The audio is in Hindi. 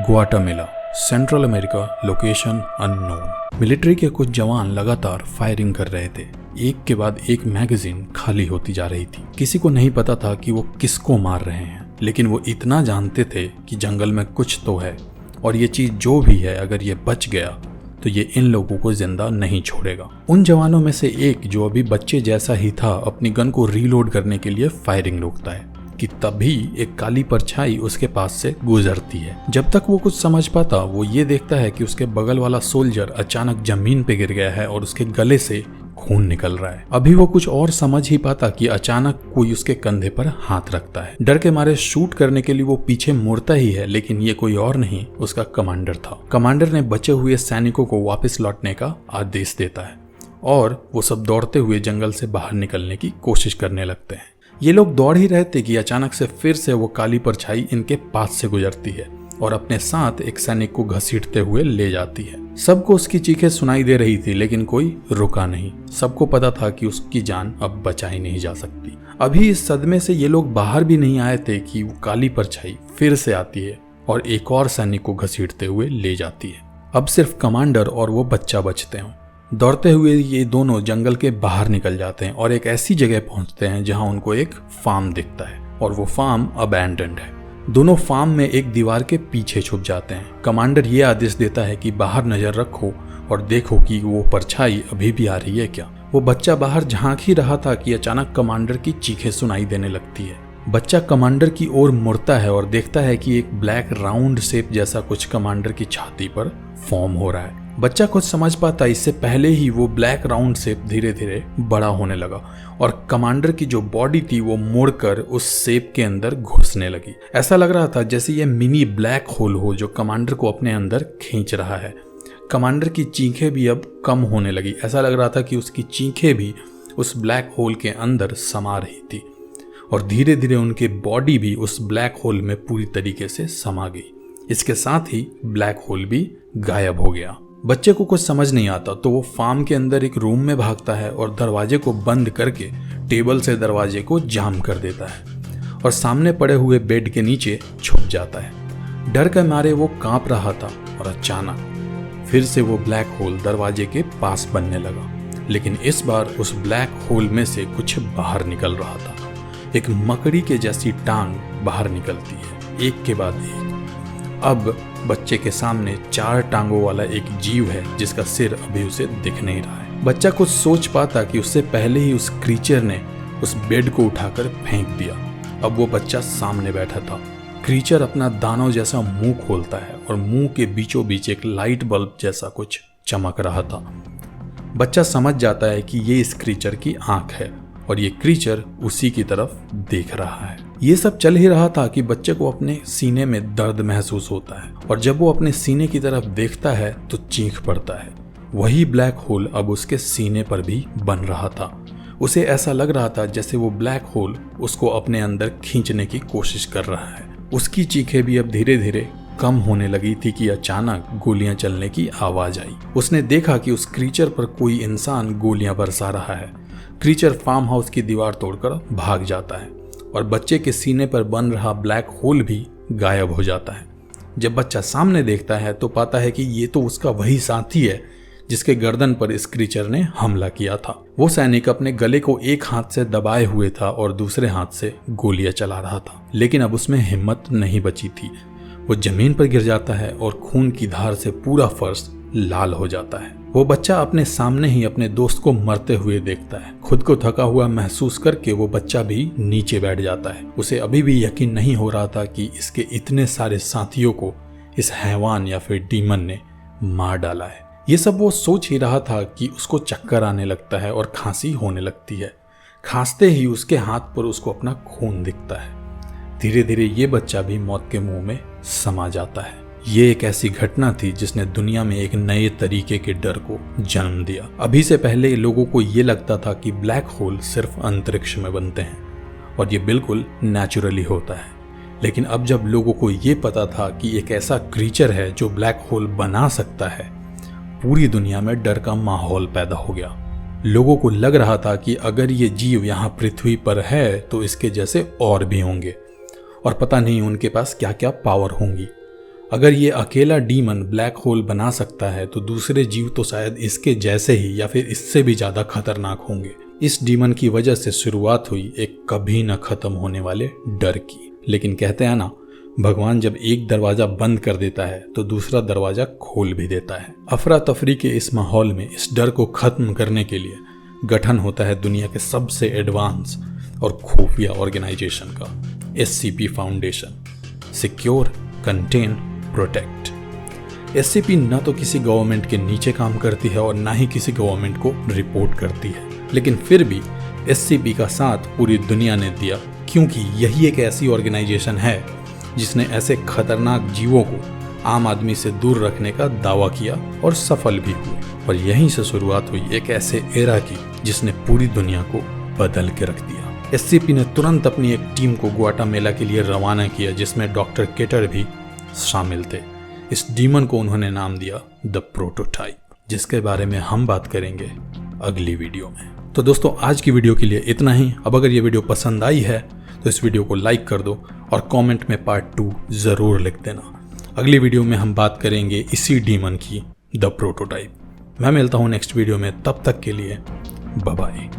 Guatemala, central America, location unknown. Military के कुछ जवान लगातार फायरिंग कर रहे थे। एक के बाद एक मैगजीन खाली होती जा रही थी। किसी को नहीं पता था कि वो किसको मार रहे हैं, लेकिन वो इतना जानते थे कि जंगल में कुछ तो है और ये चीज जो भी है, अगर ये बच गया तो ये इन लोगों को जिंदा नहीं छोड़ेगा। उन जवानों में से एक, जो अभी बच्चे जैसा ही था, अपनी गन को रीलोड करने के लिए फायरिंग रोकता है कि तभी एक काली परछाई उसके पास से गुजरती है। जब तक वो कुछ समझ पाता, वो ये देखता है कि उसके बगल वाला सोल्जर अचानक जमीन पे गिर गया है और उसके गले से खून निकल रहा है। अभी वो कुछ और समझ ही पाता कि अचानक कोई उसके कंधे पर हाथ रखता है। डर के मारे शूट करने के लिए वो पीछे मुड़ता ही है, लेकिन ये कोई और नहीं, उसका कमांडर था। कमांडर ने बचे हुए सैनिकों को वापस लौटने का आदेश देता है और वो सब दौड़ते हुए जंगल से बाहर निकलने की कोशिश करने लगते हैं। ये लोग दौड़ ही रहे थे कि अचानक से फिर से वो काली परछाई इनके पास से गुजरती है और अपने साथ एक सैनिक को घसीटते हुए ले जाती है। सबको उसकी चीखें सुनाई दे रही थी, लेकिन कोई रुका नहीं। सबको पता था कि उसकी जान अब बचाई नहीं जा सकती। अभी इस सदमे से ये लोग बाहर भी नहीं आए थे कि वो काली परछाई फिर से आती है और एक और सैनिक को घसीटते हुए ले जाती है। अब सिर्फ कमांडर और वो बच्चा बचते हैं। दौड़ते हुए ये दोनों जंगल के बाहर निकल जाते हैं और एक ऐसी जगह पहुंचते हैं जहां उनको एक फार्म दिखता है और वो फार्म अबैंडन्ड है। दोनों फार्म में एक दीवार के पीछे छुप जाते हैं। कमांडर ये आदेश देता है कि बाहर नजर रखो और देखो कि वो परछाई अभी भी आ रही है क्या। वो बच्चा बाहर झांक ही रहा था कि अचानक कमांडर की चीखें सुनाई देने लगती है। बच्चा कमांडर की ओर मुड़ता है और देखता है कि एक ब्लैक राउंड शेप जैसा कुछ कमांडर की छाती पर फॉर्म हो रहा है। बच्चा कुछ समझ पाता, इससे पहले ही वो ब्लैक राउंड शेप धीरे धीरे बड़ा होने लगा और कमांडर की जो बॉडी थी वो मुड़कर उस शेप के अंदर घुसने लगी। ऐसा लग रहा था जैसे ये मिनी ब्लैक होल हो जो कमांडर को अपने अंदर खींच रहा है। कमांडर की चीखें भी अब कम होने लगी। ऐसा लग रहा था कि उसकी चीखें भी उस ब्लैक होल के अंदर समा रही थी और धीरे धीरे उनकी बॉडी भी उस ब्लैक होल में पूरी तरीके से समा गई। इसके साथ ही ब्लैक होल भी गायब हो गया। बच्चे को कुछ समझ नहीं आता तो वो फार्म के अंदर एक रूम में भागता है और दरवाजे को बंद करके टेबल से दरवाजे को जाम कर देता है और सामने पड़े हुए बेड के नीचे छुप जाता है। डर के मारे वो कांप रहा था और अचानक फिर से वो ब्लैक होल दरवाजे के पास बनने लगा, लेकिन इस बार उस ब्लैक होल में से कुछ बाहर निकल रहा था। एक मकड़ी के जैसी टांग बाहर निकलती है, एक के बाद एक। अब बच्चे के सामने 4 टांगों वाला एक जीव है जिसका सिर अभी उसे दिख नहीं रहा है। बच्चा कुछ सोच पाता कि उससे पहले ही उस क्रीचर ने उस बेड को उठाकर फेंक दिया। अब वो बच्चा सामने बैठा था। क्रीचर अपना दानव जैसा मुंह खोलता है और मुंह के बीचों बीच एक लाइट बल्ब जैसा कुछ चमक रहा था। बच्चा समझ जाता है कि ये इस क्रीचर की आंख है और ये क्रीचर उसी की तरफ देख रहा है। ये सब चल ही रहा था कि बच्चे को अपने सीने में दर्द महसूस होता है और जब वो अपने सीने की तरफ देखता है तो चीख पड़ता है। वही ब्लैक होल अब उसके सीने पर भी बन रहा था। उसे ऐसा लग रहा था जैसे वो ब्लैक होल उसको अपने अंदर खींचने की कोशिश कर रहा है। उसकी चीखें भी अब धीरे धीरे कम होने लगी थी कि अचानक गोलियां चलने की आवाज आई। उसने देखा कि उस क्रीचर पर कोई इंसान गोलियां बरसा रहा है। क्रीचर फार्म हाउस की दीवार तोड़कर भाग जाता है और बच्चे के सीने पर बन रहा ब्लैक होल भी गायब हो जाता है। जब बच्चा सामने देखता है तो पाता है कि ये तो उसका वही साथी है जिसके गर्दन पर इस क्रीचर ने हमला किया था। वो सैनिक अपने गले को एक हाथ से दबाए हुए था और दूसरे हाथ से गोलियां चला रहा था, लेकिन अब उसमें हिम्मत नहीं बची थी। वो जमीन पर गिर जाता है और खून की धार से पूरा फर्श लाल हो जाता है। वो बच्चा अपने सामने ही अपने दोस्त को मरते हुए देखता है। खुद को थका हुआ महसूस करके वो बच्चा भी नीचे बैठ जाता है। उसे अभी भी यकीन नहीं हो रहा था कि इसके इतने सारे साथियों को इस हैवान या फिर डीमन ने मार डाला है। ये सब वो सोच ही रहा था कि उसको चक्कर आने लगता है और खांसी होने लगती है। खांसते ही उसके हाथ पर उसको अपना खून दिखता है। धीरे धीरे ये बच्चा भी मौत के मुंह में समा जाता है। ये एक ऐसी घटना थी जिसने दुनिया में एक नए तरीके के डर को जन्म दिया। अभी से पहले लोगों को ये लगता था कि ब्लैक होल सिर्फ अंतरिक्ष में बनते हैं और ये बिल्कुल नेचुरली होता है, लेकिन अब जब लोगों को ये पता था कि एक ऐसा क्रीचर है जो ब्लैक होल बना सकता है, पूरी दुनिया में डर का माहौल पैदा हो गया। लोगों को लग रहा था कि अगर ये जीव यहाँ पृथ्वी पर है तो इसके जैसे और भी होंगे और पता नहीं उनके पास क्या क्या पावर होंगी। अगर ये अकेला डीमन ब्लैक होल बना सकता है तो दूसरे जीव तो शायद इसके जैसे ही या फिर इससे भी ज्यादा खतरनाक होंगे। इस डीमन की वजह से शुरुआत हुई एक कभी न खत्म होने वाले डर की। लेकिन कहते हैं ना, भगवान जब एक दरवाजा बंद कर देता है तो दूसरा दरवाजा खोल भी देता है। अफरा तफरी के इस माहौल में इस डर को खत्म करने के लिए गठन होता है दुनिया के सबसे एडवांस और खुफिया ऑर्गेनाइजेशन का, SCP foundation, secure, contain, protect. SCP न तो किसी गवर्नमेंट के नीचे काम करती है और ना ही किसी गवर्नमेंट को रिपोर्ट करती है, लेकिन फिर भी SCP का साथ पूरी दुनिया ने दिया, क्योंकि यही एक ऐसी ऑर्गेनाइजेशन है जिसने ऐसे खतरनाक जीवों को आम आदमी से दूर रखने का दावा किया और सफल भी हुए। और यहीं से शुरुआत हुई एक ऐसे एरा की जिसने पूरी दुनिया को बदल के रख दिया। SCP ने तुरंत अपनी एक टीम को ग्वाटामेला के लिए रवाना किया, जिसमें डॉक्टर केटर भी शामिल थे। इस डीमन को उन्होंने नाम दिया द प्रोटोटाइप, जिसके बारे में हम बात करेंगे अगली वीडियो में। तो दोस्तों, आज की वीडियो के लिए इतना ही। अब अगर ये वीडियो पसंद आई है तो इस वीडियो को लाइक कर दो और कमेंट में पार्ट 2 जरूर लिख देना। अगली वीडियो में हम बात करेंगे इसी डीमन की, द प्रोटोटाइप। मैं मिलता हूँ नेक्स्ट वीडियो में, तब तक के लिए बाय बाय।